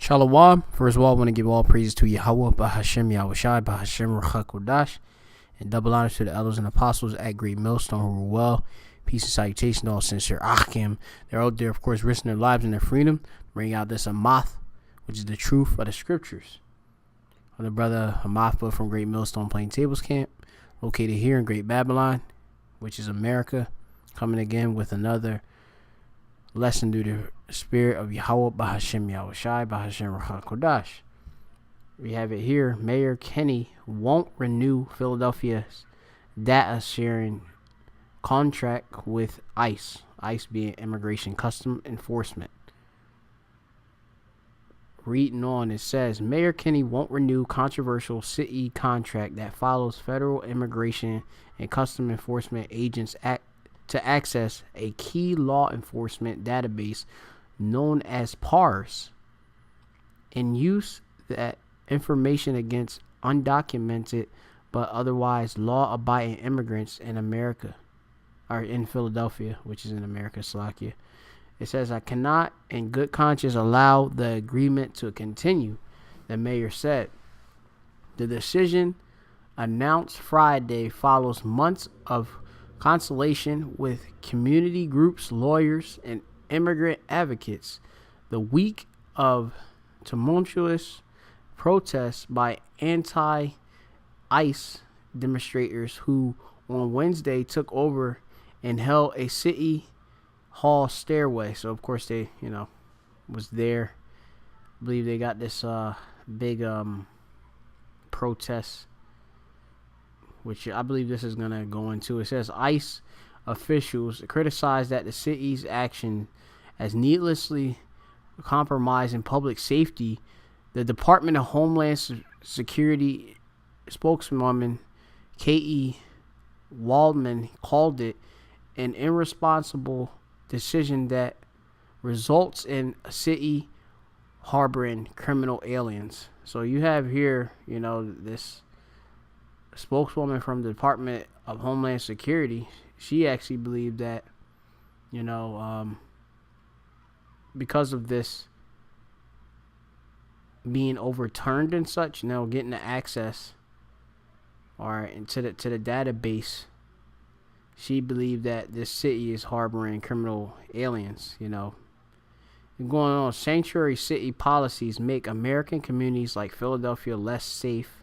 Shalom. First of all, I want to give all praises to Yahweh, Bahashem Yahushai, Bahashem Ruach and double honors to the elders and apostles at Great Millstone who were well. Peace and salutation to all sincere Achim. They're out there, of course, risking their lives and their freedom, bringing out this Amath, which is the truth of the scriptures. I'm the brother Amathba from Great Millstone Plain Tables Camp, located here in Great Babylon, which is America, coming again with another lesson through the spirit of Yahweh, Bahashem Yahushai, Bahashem Ruach. We have it here. Mayor Kenney won't renew Philadelphia's data sharing contract with ICE. ICE being Immigration Custom Enforcement. Reading on, it says, Mayor Kenney won't renew controversial city contract that follows federal immigration and custom enforcement agents to access a key law enforcement database known as PARS and use that information against undocumented but otherwise law-abiding immigrants in America, or in Philadelphia, which is in America, Slovakia. It says, I cannot in good conscience allow the agreement to continue, the mayor said. The decision announced Friday follows months of consultation with community groups, lawyers, and immigrant advocates. The week of tumultuous protests by anti-ICE demonstrators who on Wednesday took over and held a city hall stairway. So of course they, was there. I believe they got this big protest, which I believe this is going to go into. It says ICE officials criticized that the city's action as needlessly compromising public safety. The Department of Homeland Security spokeswoman K.E. Waldman called it an irresponsible decision that results in a city harboring criminal aliens. So you have here, this spokeswoman from the Department of Homeland Security. She actually believed that, because of this being overturned and such, getting the access or to the database, she believed that this city is harboring criminal aliens. Going on, sanctuary city policies make American communities like Philadelphia less safe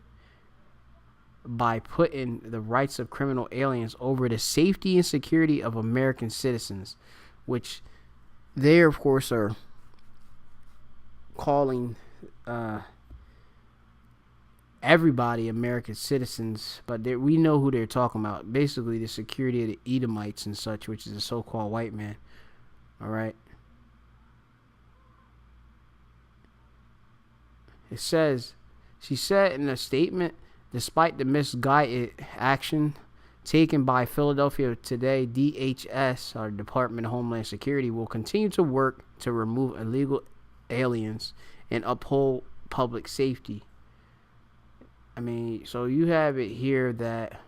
by putting the rights of criminal aliens over the safety and security of American citizens, which they, of course, are calling everybody American citizens, but we know who they're talking about. Basically, the security of the Edomites and such, which is a so-called white man. All right. It says, she said in a statement, despite the misguided action taken by Philadelphia today, DHS, or Department of Homeland Security, will continue to work to remove illegal aliens and uphold public safety. So you have it here that,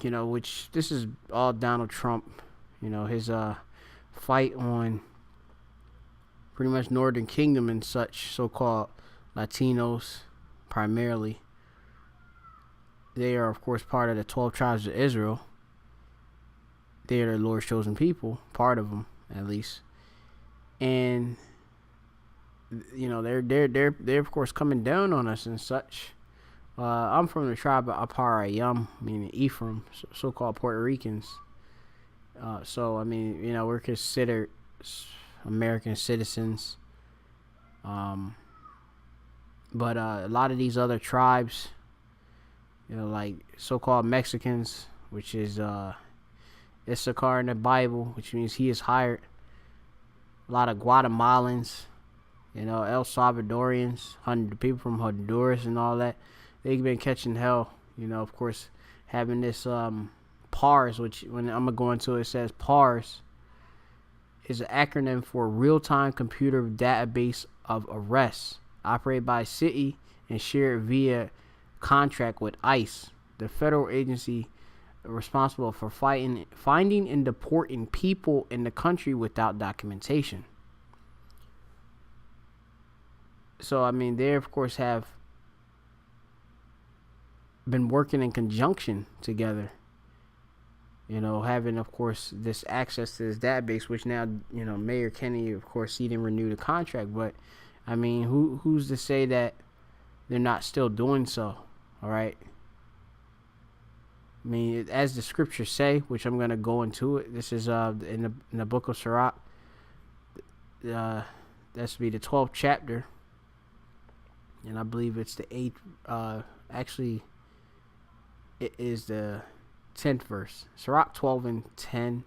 which this is all Donald Trump, his fight on pretty much Northern Kingdom and such, so-called Latinos primarily. They are, of course, part of the 12 tribes of Israel. They are the Lord's chosen people, part of them at least. And they're of course coming down on us and such. I'm from the tribe of Aparayam, meaning Ephraim, so-called Puerto Ricans. We're considered American citizens. But a lot of these other tribes, like so-called Mexicans, which is Issachar in the Bible, which means he is hired. A lot of Guatemalans, El Salvadorians, people from Honduras and all that. They've been catching hell, of course, having this PARS, which when I'm going to go into it, says PARS is an acronym for Real-Time Computer Database of Arrests, operated by a city and shared via contract with ICE, the federal agency responsible for finding and deporting people in the country without documentation. So I mean, they of course have been working in conjunction together. Having of course this access to this database, which now Mayor Kennedy, of course, he didn't renew the contract, but I mean, who's to say that they're not still doing so? All right. I mean, as the scriptures say, which I'm gonna go into it. This is in the book of Sirach. That's be the 12th chapter, and I believe it's the 8th. Actually, it is the 10th verse. Sirach 12:10,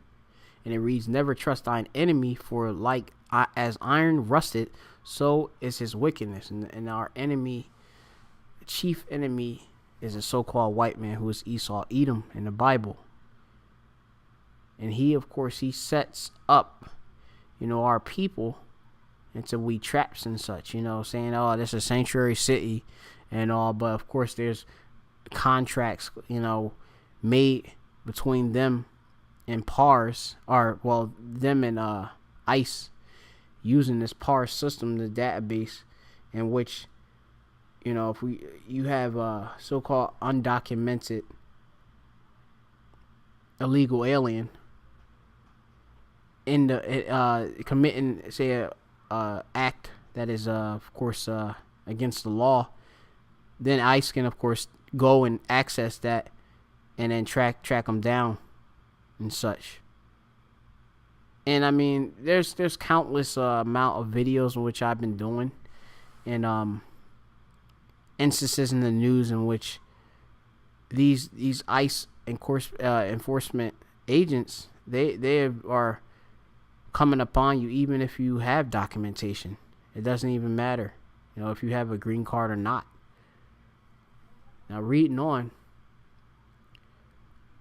and it reads, "Never trust thine enemy, for like as iron rusted, so is his wickedness." And our enemy, the chief enemy, is a so-called white man who is Esau, Edom in the Bible. And he, of course, he sets up, our people into weed traps and such, saying, oh, this is a sanctuary city and all. But, of course, there's contracts, made between them and PARS, them and ICE, using this PARS system, the database, in which if you have a so-called undocumented illegal alien in the committing, say, a act that is of course against the law, then ICE can of course go and access that and then track them down and such. And I mean, there's countless amount of videos in which I've been doing, and instances in the news in which these ICE enforcement agents they are coming upon you even if you have documentation. It doesn't even matter, if you have a green card or not. Now, reading on,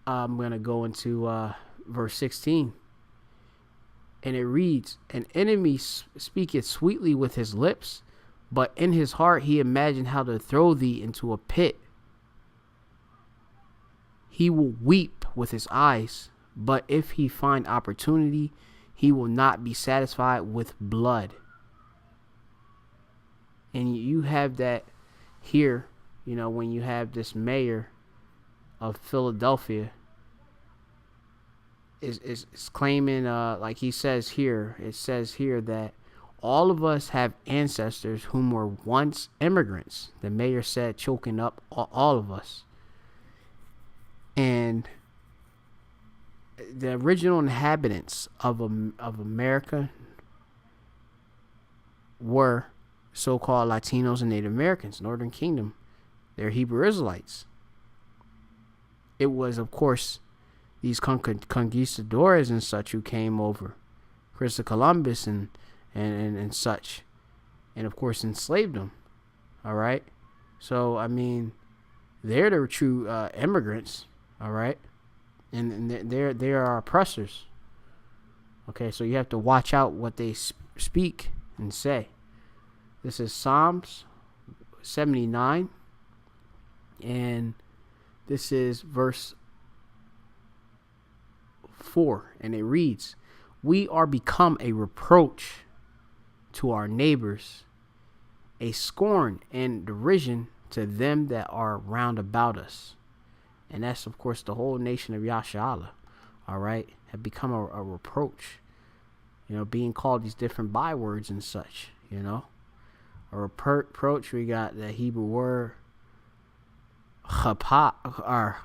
I'm gonna go into verse 16, and it reads, "An enemy speaketh sweetly with his lips, but in his heart he imagined how to throw thee into a pit. He will weep with his eyes, but if he find opportunity, he will not be satisfied with blood." And you have that here, when you have this mayor of Philadelphia is claiming, like he says here, it says here that all of us have ancestors whom were once immigrants. The mayor said, choking up all of us. And the original inhabitants of America were so-called Latinos and Native Americans, Northern Kingdom. They're Hebrew Israelites. It was, of course, these conquistadors and such who came over, Christopher Columbus and such, and of course enslaved them. All right, so I mean, they're the true immigrants. All right, and they're our oppressors. Okay, so you have to watch out what they speak and say. This is Psalms 79, and this is verse 4, and it reads, "We are become a reproach to our neighbors, a scorn and derision to them that are round about us." And that's, of course, the whole nation of Yashala, all right, have become a reproach, being called these different bywords and such, A reproach, we got the Hebrew word charpa, or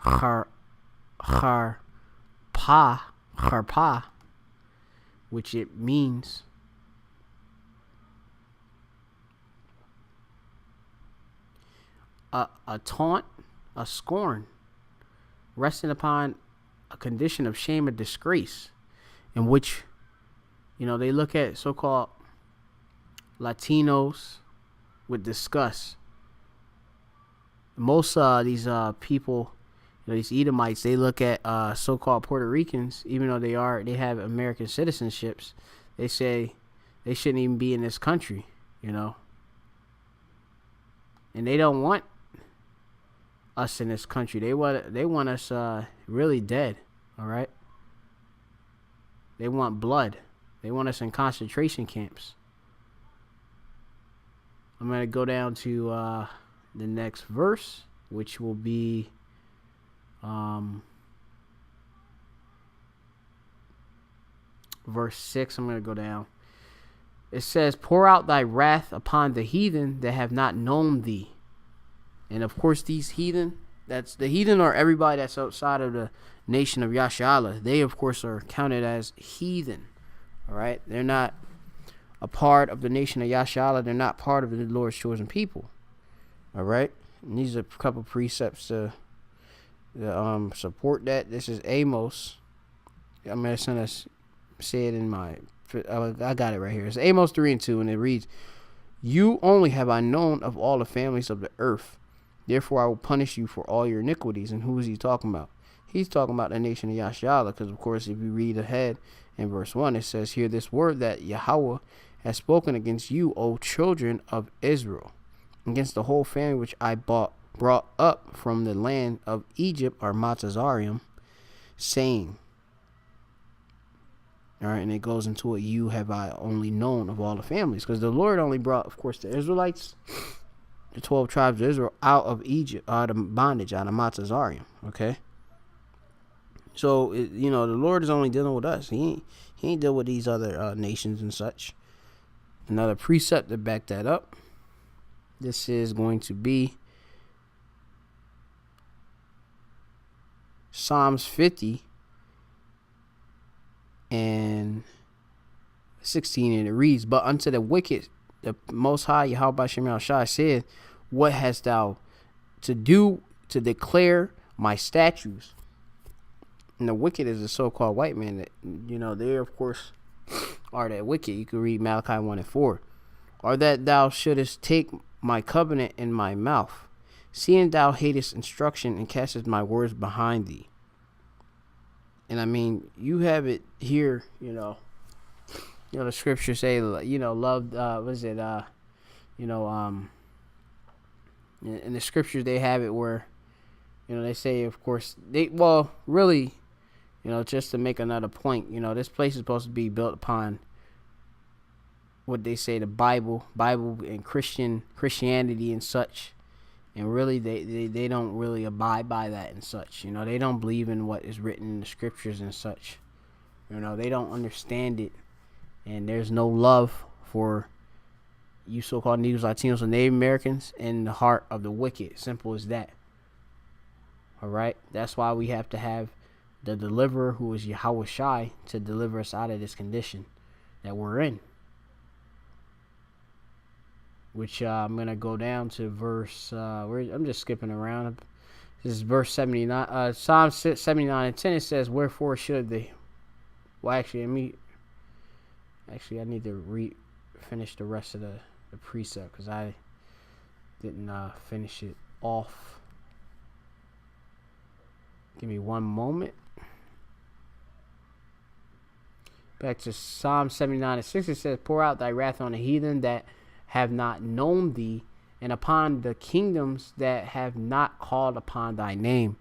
charpa, which it means a taunt, a scorn, resting upon a condition of shame or disgrace, in which, they look at so-called Latinos with disgust. Most these people, these Edomites, they look at so-called Puerto Ricans, even though they have American citizenships. They say they shouldn't even be in this country, and they don't want us in this country. They want us really dead. All right. They want blood. They want us in concentration camps. I'm going to go down to the next verse, which will be verse 6. I'm going to go down. It says, pour out thy wrath upon the heathen that have not known thee. And of course, these heathen, that's the heathen, or everybody that's outside of the nation of Yashala. They, of course, are counted as heathen. All right, they're not a part of the nation of Yashala. They're not part of the Lord's chosen people. All right, and these are a couple precepts to support that. This is Amos. I'm gonna say it in my. I got it right here. It's Amos 3:2, and it reads, "You only have I known of all the families of the earth. Therefore I will punish you for all your iniquities." And who is he talking about? He's talking about the nation of Yashala, because of course, if you read ahead in verse 1, it says, "Hear this word that Yahweh has spoken against you, O children of Israel, against the whole family which I brought up from the land of Egypt," or Matzazarium, saying. All right, and it goes into it. You have I only known of all the families, because the Lord only brought, of course, the Israelites, the 12 tribes of Israel, out of Egypt, out of bondage, out of Matzazarium. Okay, so the Lord is only dealing with us. He ain't dealing with these other nations and such. Another precept to back that up. This is going to be Psalms 50. And 16, and it reads, "But unto the wicked, the Most High Yahweh Shem Shai said, what hast thou to do to declare my statutes?" And the wicked is the so-called white man that, they of course are that wicked. You can read Malachi 1:4. "Or that thou shouldest take my covenant in my mouth, seeing thou hatest instruction and castest my words behind thee." And I mean, you have it here, the scriptures say, love, in the scriptures they have it where, they say, of course, really, just to make another point, this place is supposed to be built upon what they say, the Bible and Christianity and such. And really, they don't really abide by that and such. They don't believe in what is written in the scriptures and such. They don't understand it. And there's no love for you so-called Negroes, Latinos, and Native Americans in the heart of the wicked. Simple as that. All right? That's why we have to have the deliverer, who is Yahweh Shai, to deliver us out of this condition that we're in. Which I'm going to go down to verse, I'm just skipping around. This is verse 79, Psalm 79:10. It says, "Wherefore should they," well, actually, I need to finish the rest of the precept, because I didn't finish it off. Give me one moment. Back to Psalm 79:6. It says, "Pour out thy wrath on the heathen that have not known thee, and upon the kingdoms that have not called upon thy name."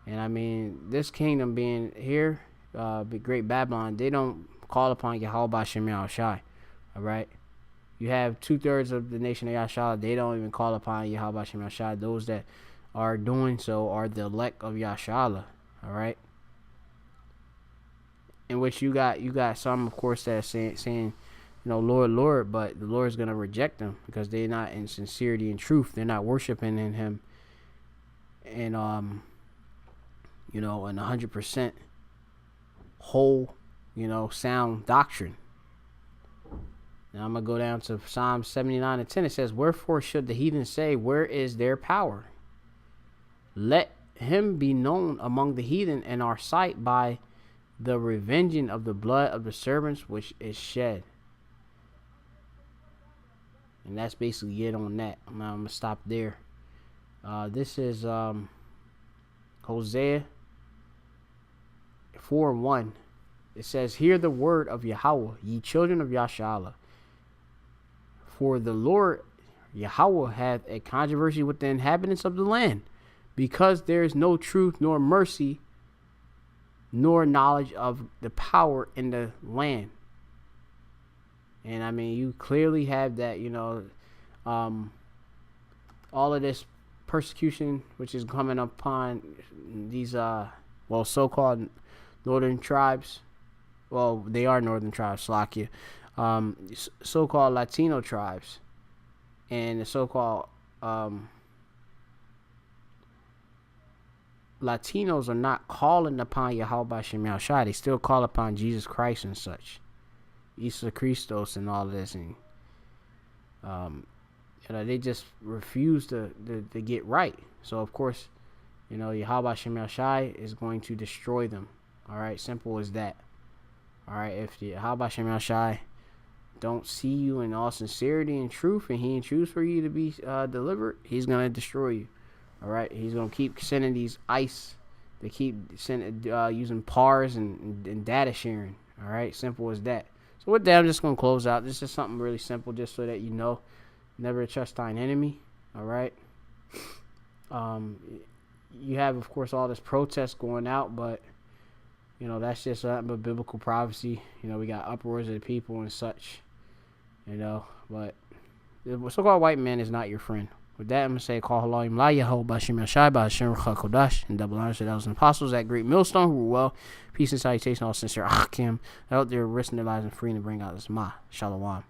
And I mean, this kingdom being here, Great Babylon, they don't call upon Yahweh Shem Shai. All right, you have 2/3 of the nation of Yashala. They don't even call upon Yahweh Shem Shai. Those that are doing so are the elect of Yashala. All right, in which you got some, of course, that are saying, Lord, Lord, but the Lord is going to reject them because they're not in sincerity and truth. They're not worshiping in Him, and and 100% whole, sound doctrine. Now I'm gonna go down to Psalm 79:10. It says, "Wherefore should the heathen say, where is their power? Let him be known among the heathen in our sight by the revenging of the blood of the servants which is shed." And that's basically it on that. I'm going to stop there. This is Hosea 4:1. It says, "Hear the word of Yahweh, ye children of Yashala. For the Lord Yahweh hath a controversy with the inhabitants of the land, because there is no truth nor mercy nor knowledge of the power in the land." And I mean, you clearly have that, All of this persecution which is coming upon these so-called northern tribes. Well, they are northern tribes, Slovakia. So-called Latino tribes and the so-called Latinos are not calling upon Yahweh Shem Yahushua. They still call upon Jesus Christ and such, Isa Christos and all of this, and they just refuse to get right. So of course, Yahweh Shem Yahushua is going to destroy them. All right, simple as that. All right, if Yahweh Shem Yahushua don't see you in all sincerity and truth, and he ain't choose for you to be delivered, he's gonna destroy you. All right, he's gonna keep sending these ICE. They keep sending using PARs and data sharing. All right, simple as that. So with that, I'm just gonna close out. This is something really simple, just so that you know, never trust thine enemy. All right. You have, of course, all this protest going out, but that's just nothing but biblical prophecy. We got uproars of the people and such. But the so-called white man is not your friend. With that, I'm going to say, call Halayim La Yahweh Bashim Yashai Bashim Rucha Kodash, and double honors to those apostles at Great Millstone who were well. Peace and salutation, all sincere Akim, out there risking their lives and freeing to bring out this Ma. Shalom.